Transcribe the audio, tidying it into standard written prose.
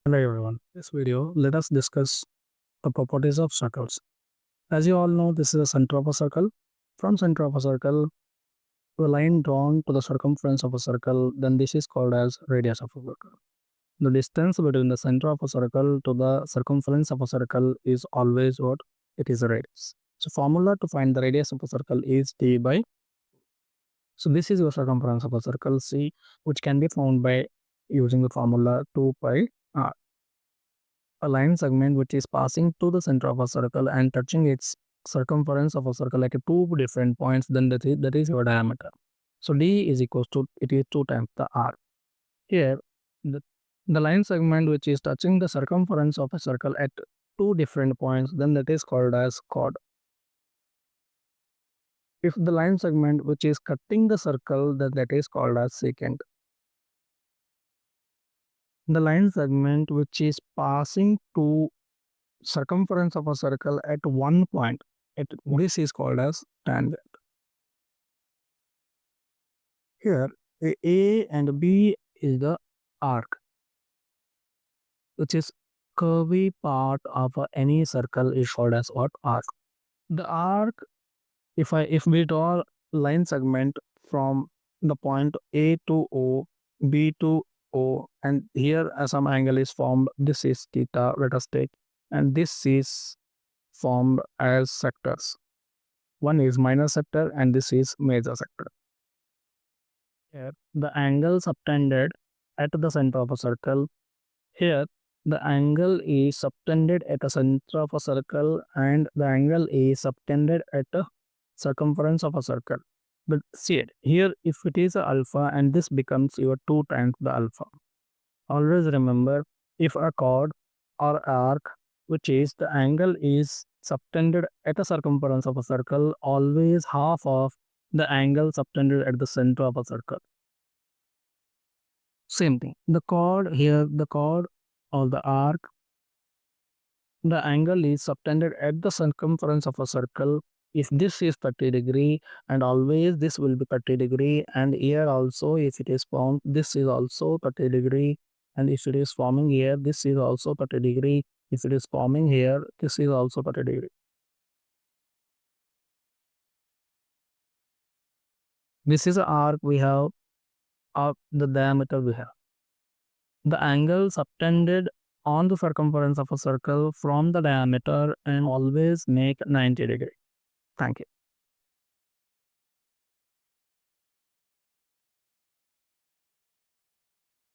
Hello everyone. In this video, let us discuss the properties of circles. As you all know, this is the center of a circle. From center of a circle, the line drawn to the circumference of a circle, then this is called as radius of a circle. The distance between the center of a circle to the circumference of a circle is always what? It is a radius. So formula to find the radius of a circle is d by. So this is the circumference of a circle C, which can be found by using the formula 2 pi r. A line segment which is passing to the center of a circle and touching its circumference of a circle like two different points, then that is your diameter. So d is equals to, it is 2 times the r. Here the line segment which is touching the circumference of a circle at two different points, then that is called as chord. If the line segment which is cutting the circle, then that is called as secant. The line segment which is passing to circumference of a circle at one point, this is called as tangent. Here A and B is the arc, which is curvy part of any circle is called as what? Arc. The arc, if we draw line segment from the point A to O, B to O, and here some angle is formed, this is theta, let us take, and this is formed as sectors. One is minor sector and this is major sector. Here the angle subtended at the center of a circle. Here the angle is subtended at the center of a circle and the angle is subtended at the circumference of a circle. But see it here, if it is a alpha and this becomes your 2 times the alpha. Always remember, if a chord or arc which is the angle is subtended at the circumference of a circle, always half of the angle subtended at the center of a circle. Same thing, the chord here, the chord or the arc, the angle is subtended at the circumference of a circle. If this is 30 degree, and always this will be 30 degree, and here also if it is formed, this is also 30 degree, and if it is forming here, this is also 30 degree. If it is forming here, this is also 30 degree. This is an arc we have, of the diameter we have. The angle subtended on the circumference of a circle from the diameter and always make 90 degree. Thank you.